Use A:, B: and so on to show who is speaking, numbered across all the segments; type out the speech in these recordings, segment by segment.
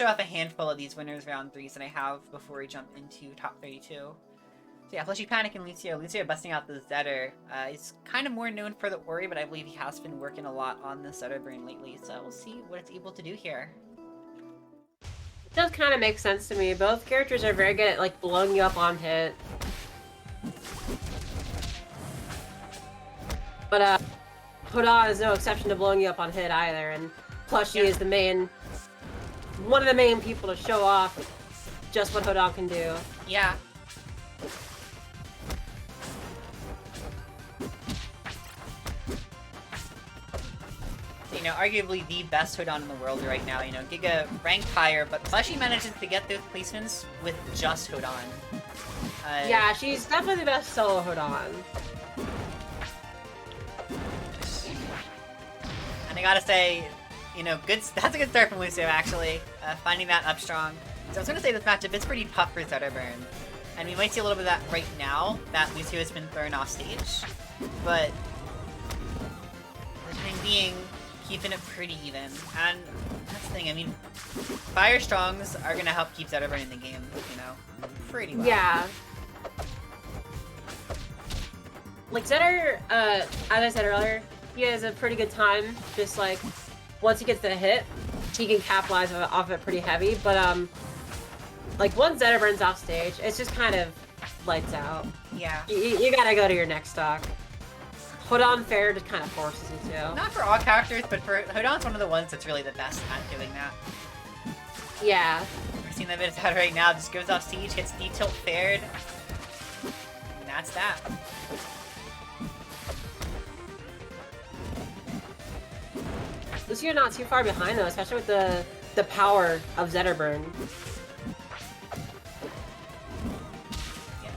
A: show off a handful of these winners round 3s that I have before we jump into top 32. So yeah, PlushyPanic and Lucio. Lucio busting out the Zetter. He's kind of more known for the Ori, but I believe he has been working a lot on the Zetterburn lately, so we'll see what it's able to do here.
B: It does kind of make sense to me. Both characters are very good at, like, blowing you up on hit. But, Hodan is no exception to blowing you up on hit either, and Plushy is one of the main people to show off just what Hodan can do.
A: Yeah. You know, arguably the best Hodan in the world right now. You know, Giga ranked higher, but Plushy manages to get those placements with just Hodan.
B: Yeah, she's definitely the best solo Hodan.
A: And I gotta say, you know, that's a good start from Lucio, actually. Finding that up strong. So I was gonna say this matchup is pretty tough for Zetterburn. And we might see a little bit of that right now, that Lucio has been thrown off stage. But for the time being, keeping it pretty even. And that's the thing, I mean, Fire Strongs are gonna help keep Zetterburn in the game, you know, pretty well.
B: Yeah. Like, Zetter, as I said earlier, he has a pretty good time, just like, once he gets the hit, he can capitalize off of it pretty heavy, but, like, once Zetterburn's off stage, it's just kind of lights out.
A: Yeah.
B: You gotta go to your next stock. Hodan Fair just kind of forces you to.
A: Not for all characters, but for Hodan's one of the ones that's really the best at doing that.
B: Yeah.
A: We're seeing that bit of that right now, just goes off stage, hits D-tilt fared, and that's that.
B: Lucio not too far behind though, especially with the power of Zetterburn.
A: Yeah.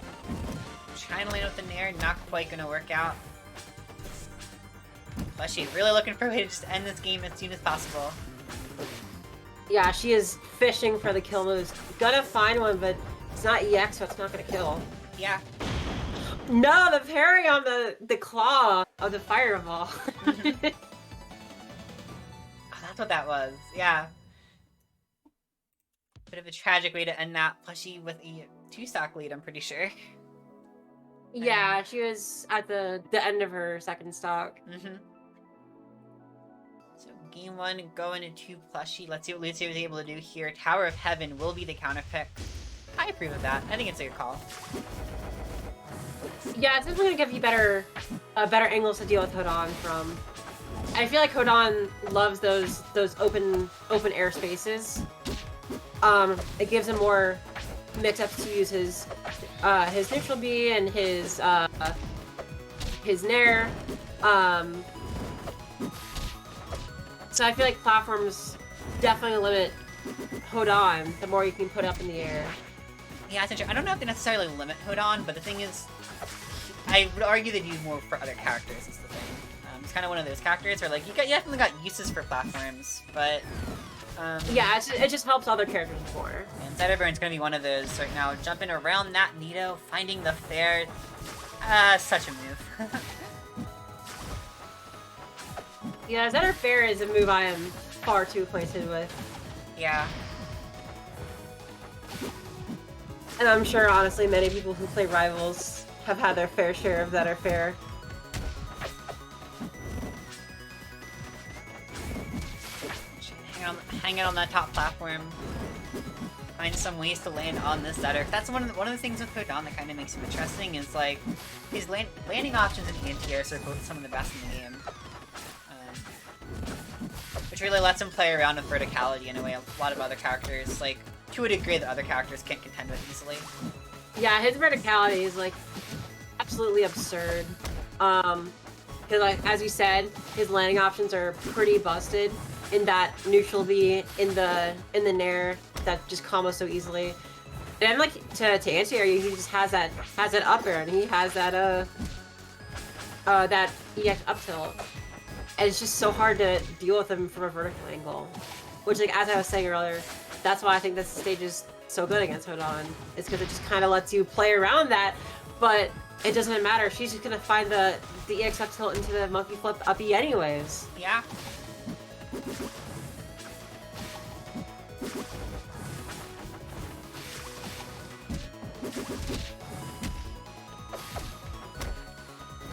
A: Trying to land with the Nair, not quite gonna work out. Plushy really looking for a way to just end this game as soon as possible.
B: Yeah, she is fishing for the kill moves. Gonna find one, but it's not EX, so it's not gonna kill.
A: Yeah.
B: No, the parry on the claw of the fireball.
A: That's what that was, yeah. Bit of a tragic way to end that. Plushy with a 2-stock lead, I'm pretty sure.
B: Yeah, she was at the end of her second stock.
A: Mm-hmm. So game 1 going into Plushy. Let's see what Lucio is able to do here. Tower of Heaven will be the counter pick. I approve of that. I think it's a good call.
B: Yeah, it's definitely gonna give you better angles to deal with Hodan from. I feel like Hodan loves those open air spaces. It gives him more mix-ups to use his neutral B and his Nair. So I feel like platforms definitely limit Hodan the more you can put up in the air.
A: Yeah, it's interesting. I don't know if they necessarily limit Hodan, but the thing is, I would argue they do more for other characters is the thing. It's kind of one of those characters where, like, you definitely got uses for platforms, but
B: yeah, it just helps other characters more.
A: And Zetterburn's gonna be one of those right now. Jumping around that Nito, finding the fair. Such a move.
B: Yeah, Zetter Fair is a move I am far too acquainted with.
A: Yeah.
B: And I'm sure, honestly, many people who play Rivals have had their fair share of Zetter Fair.
A: Hang out on that top platform. Find some ways to land on this Zetter. That's one of the things with Hodan that kind of makes him interesting is, like, his landing options and anti-airs are both some of the best in the game. Which really lets him play around with verticality in a way a lot of other characters, like, to a degree that other characters can't contend with easily. Yeah,
B: his verticality is, like, absolutely absurd. Because, like, as you said, his landing options are pretty busted in that neutral B, in the Nair that just combos so easily. And, like, to answer you, he just has that up air, and he has that EX up tilt. And it's just so hard to deal with him from a vertical angle. Which, like, as I was saying earlier, that's why I think this stage is so good against Hodan. It's because it just kind of lets you play around that, but it doesn't matter. She's just gonna find the EX up tilt into the monkey flip up E anyways.
A: Yeah.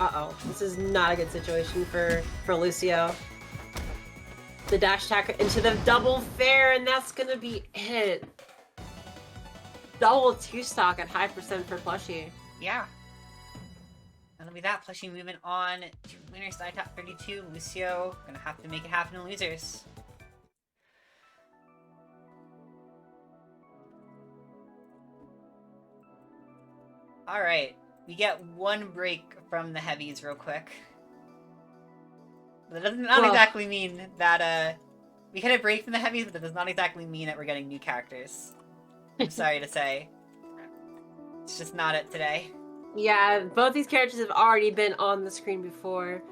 B: Uh-oh. This is not a good situation for Lucio. The dash attack into the double fair, and that's gonna be it. Double 2-stock at high percent for Plushie.
A: Yeah. That'll be that. Plushie moving on to winner side top 32. Lucio gonna have to make it happen in losers. Alright. We get one break from the heavies real quick. But that does not exactly mean that, we get a break from the heavies, but that does not exactly mean that we're getting new characters. I'm sorry to say. It's just not it today.
B: Yeah, both these characters have already been on the screen before.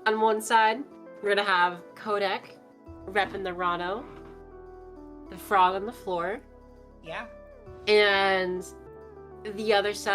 B: On one side, we're gonna have Kodak repping the Rano, the frog on the floor.
A: Yeah.
B: And the other side,